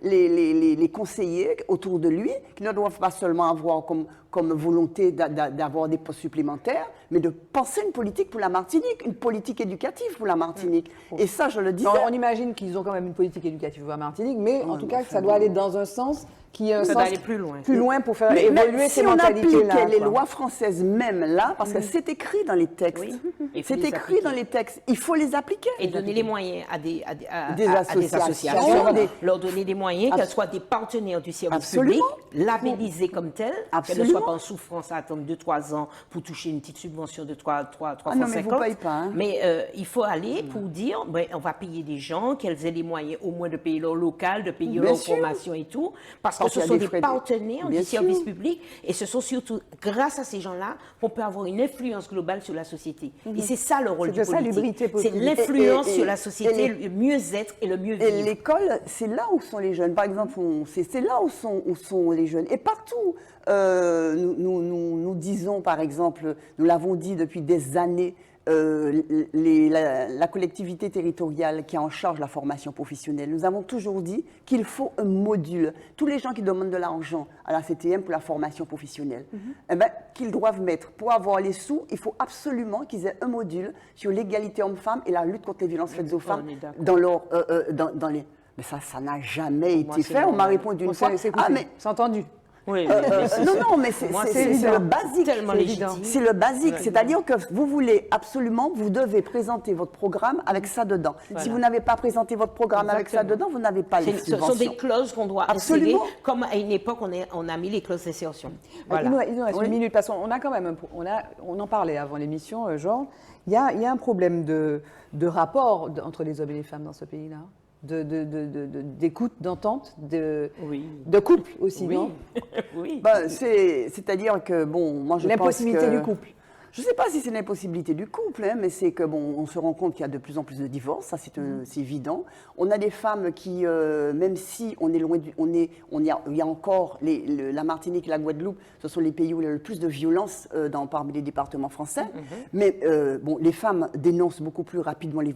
les conseillers autour de lui qui ne doivent pas seulement avoir comme volonté d'avoir des postes supplémentaires, mais de penser une politique pour la Martinique, une politique éducative pour la Martinique. Et ça, je le disais. On imagine qu'ils ont quand même une politique éducative pour la Martinique, mais en tout cas, ça doit aller dans un sens qui est un sens aller plus loin. Plus loin pour faire évoluer ces mentalités-là. Si on applique les lois françaises même là, parce que c'est écrit dans les textes, c'est écrit dans les textes, il faut les appliquer. Et donner les moyens à des associations, leur donner des moyens, qu'elles soient des partenaires du service public, labellisées comme telles, qu'elles ne soient pas en souffrance à attendre 2-3 ans pour toucher une petite subvention de 350. Non, mais vous ne payez pas. Hein. Mais il faut aller pour dire, on va payer des gens, qu'elles aient les moyens au moins de payer leur local, de payer leur formation et tout, parce que ce sont des partenaires du service public, et ce sont surtout grâce à ces gens-là qu'on peut avoir une influence globale sur la société. Et c'est ça le rôle du politique. C'est l'influence sur la société, le mieux-être et le mieux-vivre. Et l'école, c'est là où sont les jeunes. Par exemple, c'est là où sont les jeunes. Et partout, nous disons, par exemple, nous l'avons dit depuis des années, la collectivité territoriale qui est en charge de la formation professionnelle, nous avons toujours dit qu'il faut un module. Tous les gens qui demandent de l'argent à la CTM pour la formation professionnelle, qu'ils doivent mettre, pour avoir les sous, il faut absolument qu'ils aient un module sur l'égalité homme-femme et la lutte contre les violences faites aux femmes dans les... Mais ça n'a jamais été fait. On m'a répondu une fois. C'est entendu. Oui, non, mais c'est le basique. C'est le basique. C'est-à-dire que vous voulez absolument, vous devez présenter votre programme avec ça dedans. Voilà. Si vous n'avez pas présenté votre programme avec ça dedans, vous n'avez pas les subventions. Ce sont des clauses qu'on doit insérer, comme à une époque on a mis les clauses d'insertion. Voilà. Il nous reste une minute, parce qu'on a quand même, on en parlait avant l'émission, Georges, il y a un problème de rapport entre les hommes et les femmes dans ce pays-là. D'écoute, d'entente, de couple aussi, non? Oui. C'est-à-dire que, moi je pense que... L'impossibilité du couple. Je ne sais pas si c'est l'impossibilité du couple, mais c'est que on se rend compte qu'il y a de plus en plus de divorces, ça c'est évident. On a des femmes qui, même si on est loin il y a encore la Martinique et la Guadeloupe, ce sont les pays où il y a le plus de violence parmi les départements français. Mais les femmes dénoncent beaucoup plus rapidement les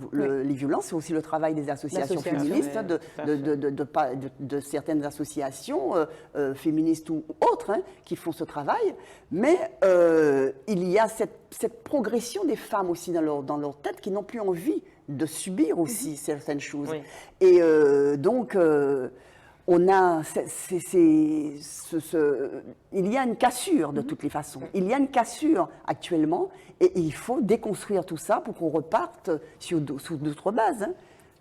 violences. C'est aussi le travail des associations féministes, de certaines associations féministes ou autres qui font ce travail. Mais il y a cette progression des femmes aussi dans leur tête qui n'ont plus envie de subir aussi certaines choses. Oui. Et donc, on a il y a une cassure de toutes les façons. Il y a une cassure actuellement et il faut déconstruire tout ça pour qu'on reparte sous d'autres bases.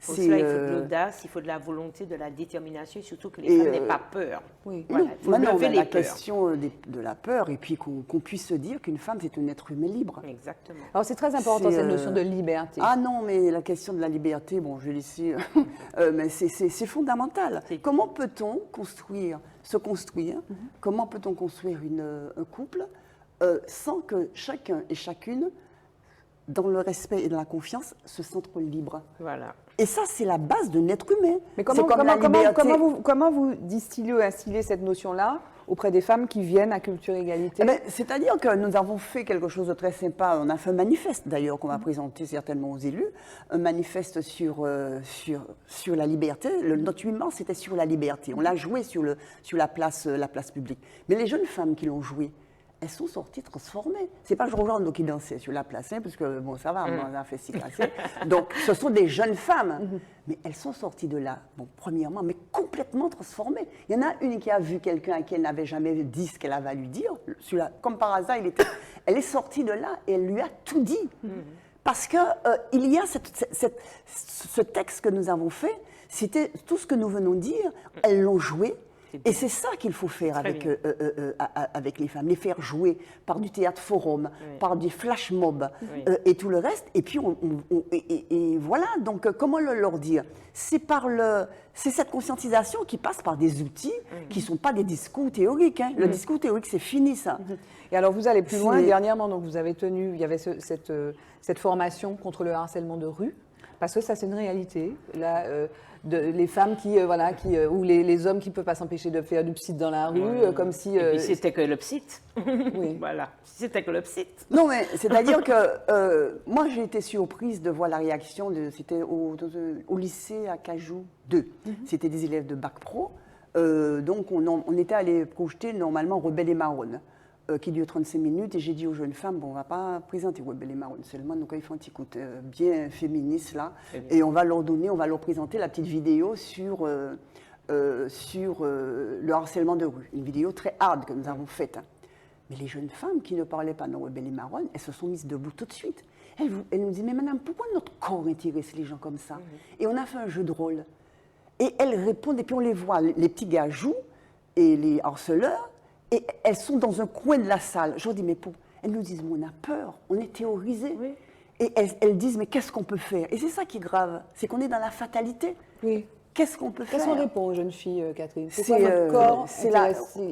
Pour cela, il faut de l'audace, il faut de la volonté, de la détermination et surtout que les femmes n'aient pas peur. Oui. Voilà, il faut lever les la peurs. question de la peur et puis qu'on puisse se dire qu'une femme, c'est un être humain libre. Exactement. Alors c'est très important C'est, cette notion de liberté. Ah non, mais la question de la liberté, bon, je vais laisser, mais c'est fondamental. Comment peut-on se construire, comment peut-on construire un couple sans que chacun et chacune, dans le respect et dans la confiance, se sentent libres. Voilà. Et ça, c'est la base d'un être humain. Mais C'est comme la liberté. comment vous distillez ou instillez cette notion-là auprès des femmes qui viennent à Culture Égalité? Eh ben, c'est-à-dire que nous avons fait quelque chose de très sympa. On a fait un manifeste, d'ailleurs, qu'on va présenter certainement aux élus. Un manifeste sur la liberté. Notre 8 mars, c'était sur la liberté. On l'a joué sur la place publique. Mais les jeunes femmes qui l'ont joué, elles sont sorties transformées. C'est pas Jorando qui dansait sur la place, hein, parce que bon, ça va, on a fait 6 classes. Donc, ce sont des jeunes femmes. Mais elles sont sorties de là, bon, premièrement, mais complètement transformées. Il y en a une qui a vu quelqu'un à qui elle n'avait jamais dit ce qu'elle avait à lui dire. Comme par hasard, elle est sortie de là et elle lui a tout dit. Parce qu'il y a ce texte que nous avons fait, c'était tout ce que nous venons de dire, elles l'ont joué. Et c'est ça qu'il faut faire avec les femmes, les faire jouer par du théâtre forum, par du flash mob et tout le reste. Et puis, et voilà, donc comment leur dire? C'est cette conscientisation qui passe par des outils qui ne sont pas des discours théoriques. Hein. Le discours théorique, c'est fini, ça. Et alors, vous allez plus loin. Dernièrement, donc, vous avez il y avait cette formation contre le harcèlement de rue, parce que ça, c'est une réalité. Là, les femmes ou les hommes qui ne peuvent pas s'empêcher de faire du psy dans la rue, comme si... Et puis c'était que le psy. Oui. Voilà, c'était que le psy. Non, mais c'est-à-dire que moi, j'ai été surprise de voir la réaction, c'était au lycée à Cajou 2. C'était des élèves de Bac Pro. Donc, on était allé projeter normalement Rebelle et Marronne, qui dure 35 minutes. Et j'ai dit aux jeunes femmes, bon, on ne va pas présenter Rebelle et Marronne seulement, donc ils font un petit coup bien féministe là. Et on va leur présenter la petite vidéo sur le harcèlement de rue. Une vidéo très hard que nous avons faite. Mais les jeunes femmes qui ne parlaient pas de Rebelle et Marronne, elles se sont mises debout tout de suite. Elles nous disaient, mais madame, pourquoi notre corps intéresse les gens comme ça? Et on a fait un jeu de rôle. Et elles répondent, et puis on les voit, les petits gars jouent, et les harceleurs, et elles sont dans un coin de la salle. Je leur dis, mais elles nous disent, mais on a peur, on est terrorisés. Oui. Et elles disent, mais qu'est-ce qu'on peut faire? Et c'est ça qui est grave, c'est qu'on est dans la fatalité. Oui. Qu'est-ce qu'on peut faire? Qu'est-ce qu'on répond aux jeunes filles, Catherine? Pourquoi notre corps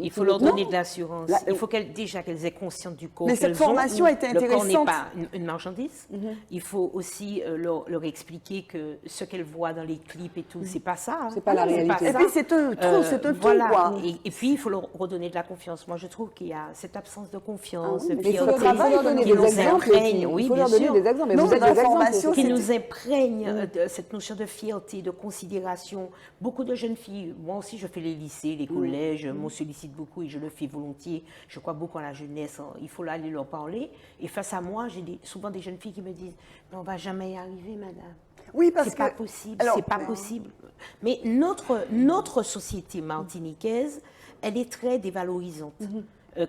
il faut leur donner de l'assurance. Il faut déjà qu'elles aient conscience du corps. Mais cette formation a été intéressante. Le corps n'est pas une marchandise. Il faut aussi leur expliquer que ce qu'elles voient dans les clips et tout, c'est pas ça. C'est pas la réalité. Et puis c'est un tout, voilà. quoi. Et puis il faut leur redonner de la confiance. Moi, je trouve qu'il y a cette absence de confiance, il faut leur donner des exemples. Oui, il faut bien leur donner sûr. des exemples. Mais vous êtes des exemples qui nous imprègne de cette notion de fierté, de considération. Beaucoup de jeunes filles, moi aussi je fais les lycées, les collèges, m'en sollicite beaucoup et je le fais volontiers. Je crois beaucoup à la jeunesse, il faut aller leur parler. Et face à moi, j'ai souvent des jeunes filles qui me disent « on ne va jamais y arriver, madame ». Oui, parce que... C'est pas possible, c'est pas possible. Mais notre société martiniquaise, elle est très dévalorisante.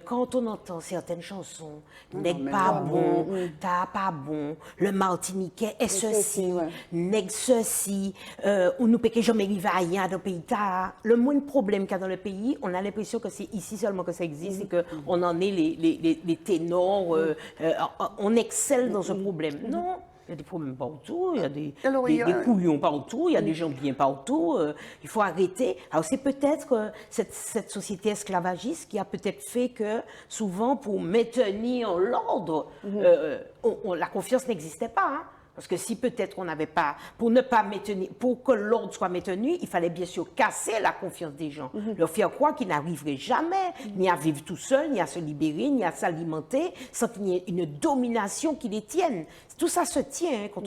Quand on entend certaines chansons, nèg pas bon, t'as pas bon, le martiniquais est ceci, nèg ceci, ou nous péquez jamais arrivé à rien dans le pays. Le moins de problème qu'il y a dans le pays, on a l'impression que c'est ici seulement que ça existe et qu'on en est les ténors, on excelle dans ce problème. Non. Il y a des problèmes partout, il y a des couillons partout, il y a des gens bien partout. Il faut arrêter. Alors c'est peut-être cette société esclavagiste qui a peut-être fait que souvent pour maintenir l'ordre, la confiance n'existait pas. Hein. Parce que si peut-être on n'avait pas, pour que l'ordre soit maintenu, il fallait bien sûr casser la confiance des gens, leur faire croire qu'ils n'arriveraient jamais, ni à vivre tout seuls, ni à se libérer, ni à s'alimenter, sans qu'il y ait une domination qui les tienne. Tout ça se tient hein, quand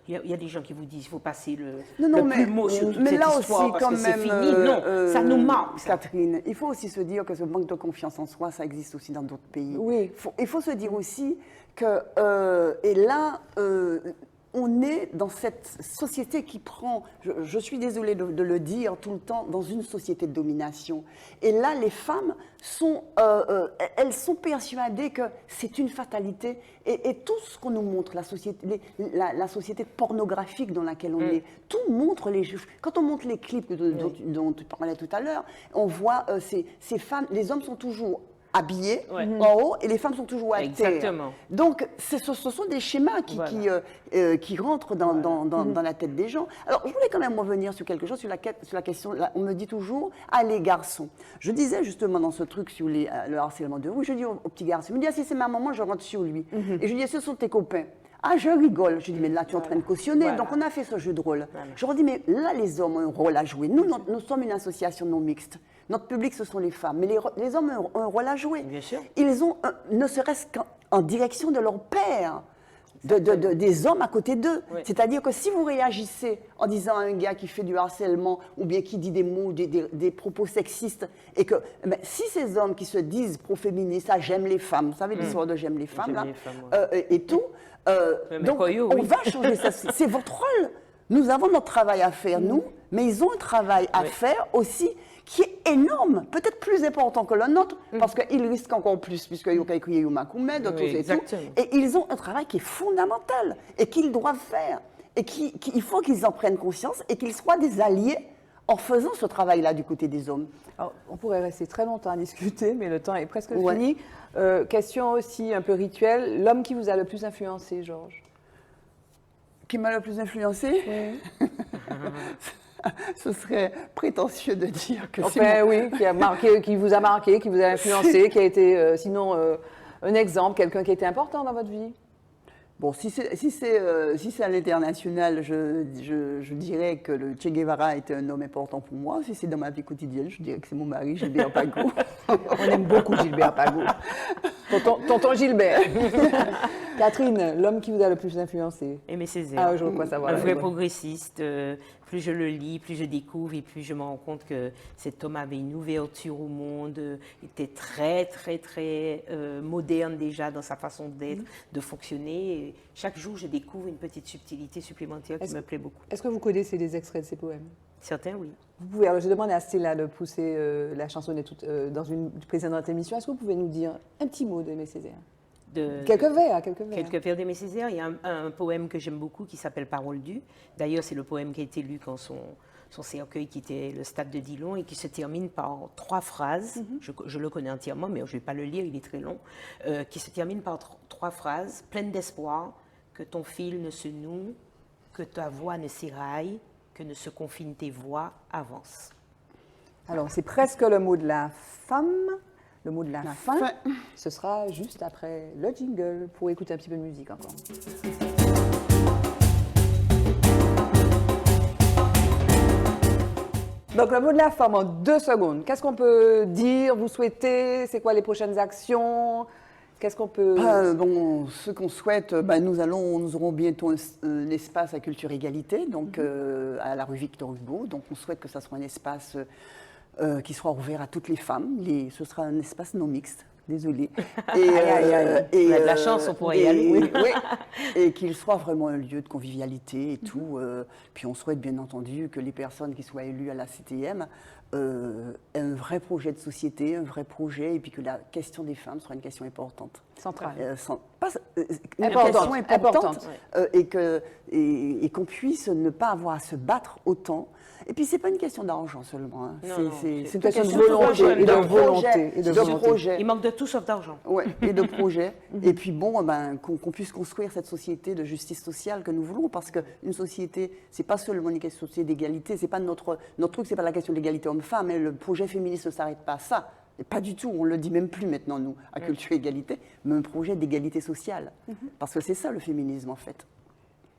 il y a des gens qui vous disent qu'il faut passer le plus mot sur toute cette histoire parce que c'est fini. Non, ça nous manque. Catherine, il faut aussi se dire que ce manque de confiance en soi, ça existe aussi dans d'autres pays. Oui. Il faut se dire aussi que, et là, on est dans cette société qui prend, je suis désolée de le dire tout le temps, dans une société de domination. Et là, les femmes elles sont persuadées que c'est une fatalité. Et tout ce qu'on nous montre, la société pornographique dans laquelle on est, tout montre quand on montre les clips dont tu parlais tout à l'heure, on voit ces femmes, les hommes sont toujours habillés en haut et les femmes sont toujours à terre. Exactement. Donc, ce sont des schémas qui rentrent dans la tête des gens. Alors, je voulais quand même revenir sur quelque chose, sur la question, on me dit toujours, les garçons. Je disais justement dans ce truc sur le harcèlement de rue, je dis aux petits garçons, il me dit, si c'est ma maman, je rentre sur lui. Et je dis, ce sont tes copains. Ah, je rigole. Je dis, mais là, tu es en train de cautionner. Donc, on a fait ce jeu de rôle. Je leur dis, mais là, les hommes ont un rôle à jouer. Nous sommes une association non mixte. Notre public, ce sont les femmes. Mais les hommes ont un rôle à jouer. Bien sûr. Ils ont, ne serait-ce qu'en direction de leur père, des hommes à côté d'eux. Oui. C'est-à-dire que si vous réagissez en disant à un gars qui fait du harcèlement ou bien qui dit des mots, des propos sexistes, et que si ces hommes qui se disent pro-féministes, j'aime les femmes, vous savez l'histoire de j'aime les femmes, là, et tout, donc on va changer ça. C'est votre rôle. Nous avons notre travail à faire, nous, mais ils ont un travail à faire aussi qui est énorme, peut-être plus important que le nôtre, parce qu'ils risquent encore plus, puisqu'il y a écrit Yuma Koumé, d'autres et tout. Et ils ont un travail qui est fondamental et qu'ils doivent faire. Et il faut qu'ils en prennent conscience et qu'ils soient des alliés en faisant ce travail-là du côté des hommes. Alors, on pourrait rester très longtemps à discuter, mais le temps est presque fini. Question aussi un peu rituelle. L'homme qui vous a le plus influencé, Georges? Qui m'a le plus influencé? Ce serait prétentieux de dire que c'est oui, qui vous a marqué, qui vous a influencé, qui a été sinon un exemple, quelqu'un qui a été important dans votre vie. Bon, si c'est à l'international, je dirais que le Che Guevara était un homme important pour moi. Si c'est dans ma vie quotidienne, je dirais que c'est mon mari, Gilbert Pagou. On aime beaucoup Gilbert Pagou. Tonton Gilbert. Catherine, l'homme qui vous a le plus influencé? Aimé Césaire. Ah, je crois savoir. Un vrai progressiste. Plus je le lis, plus je découvre et plus je me rends compte que cet homme avait une ouverture au monde, était très, très, très moderne déjà dans sa façon d'être, de fonctionner. Et chaque jour, je découvre une petite subtilité supplémentaire qui me plaît beaucoup. Est-ce que vous connaissez des extraits de ses poèmes? Certains, oui. Vous pouvez, alors je demande à Stella de pousser la chansonnette dans une précédente émission. Est-ce que vous pouvez nous dire un petit mot d'Aimé Césaire? Quelques vers. Quelques vers d'Aimé Césaire. Il y a un poème que j'aime beaucoup qui s'appelle Parole due. D'ailleurs, c'est le poème qui a été lu quand son cercueil quittait le stade de Dillon et qui se termine par 3 phrases. Je le connais entièrement, mais je ne vais pas le lire, il est très long. Qui se termine par 3 phrases, pleines d'espoir, que ton fil ne se noue, que ta voix ne s'éraille, que ne se confinent tes voix, avance. Alors, c'est presque le mot de la femme. Le mot de la fin, ce sera juste après le jingle pour écouter un petit peu de musique encore. Donc, le mot de la femme en 2 secondes. Qu'est-ce qu'on peut dire, vous souhaitez? C'est quoi les prochaines actions? Qu'est-ce qu'on peut... Bon, ce qu'on souhaite, nous aurons bientôt un espace à Culture Égalité, donc à la rue Victor Hugo. Donc, on souhaite que ça soit un espace... qui sera ouvert à toutes les femmes. Ce sera un espace non mixte, désolée. Et on a de la chance, on pourrait y aller. Oui, et qu'il soit vraiment un lieu de convivialité et tout. Puis on souhaite bien entendu que les personnes qui soient élues à la CTM aient un vrai projet de société, un vrai projet, et puis que la question des femmes sera une question importante. Centrale. Une question importante. Et qu'on puisse ne pas avoir à se battre autant. Et puis, ce n'est pas une question d'argent seulement. Hein. C'est une question de volonté et de projet. Il manque de tout sauf d'argent. Oui, et de projet. Et puis, bon, qu'on puisse construire cette société de justice sociale que nous voulons, parce qu'une société, ce n'est pas seulement une question d'égalité, c'est pas notre truc, ce n'est pas la question de l'égalité homme-femme, mais le projet féministe ne s'arrête pas à ça. Et pas du tout, on ne le dit même plus maintenant, nous, à Culture Égalité, mais un projet d'égalité sociale. Parce que c'est ça le féminisme, en fait.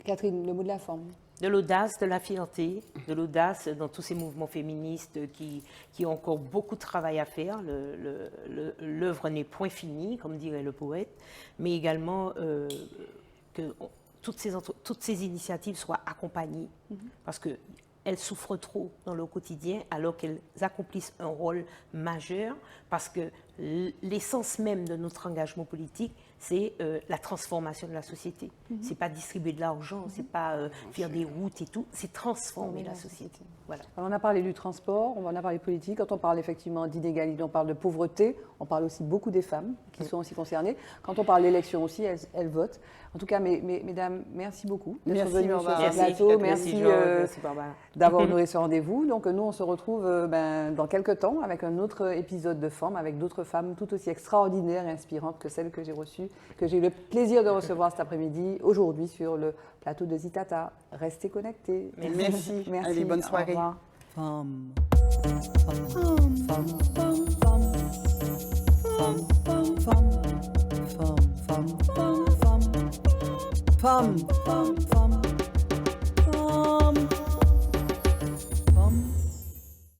Catherine, le mot de la forme. De l'audace, de la fierté, de l'audace dans tous ces mouvements féministes qui ont encore beaucoup de travail à faire. L'œuvre n'est point finie, comme dirait le poète, mais également que toutes ces initiatives soient accompagnées, parce qu'elles souffrent trop dans leur quotidien alors qu'elles accomplissent un rôle majeur, parce que l'essence même de notre engagement politique, c'est la transformation de la société. C'est pas distribuer de l'argent, c'est pas faire des routes et tout, c'est transformer la société. Voilà. Alors, on a parlé du transport, on en a parlé politique. Quand on parle effectivement d'inégalité, on parle de pauvreté, on parle aussi beaucoup des femmes qui sont aussi concernées. Quand on parle d'élection aussi, elles votent. En tout cas, mesdames, merci beaucoup d'être venues sur ce plateau. Merci d'avoir honoré ce rendez-vous. Donc nous, on se retrouve dans quelques temps avec un autre épisode de Forme, avec d'autres femmes tout aussi extraordinaires et inspirantes que celles que j'ai reçues, que j'ai eu le plaisir de recevoir cet après-midi, aujourd'hui, sur le plateau de Zitata. Restez connectés. Merci. Allez, bonne soirée. Au revoir. Femme. Femme.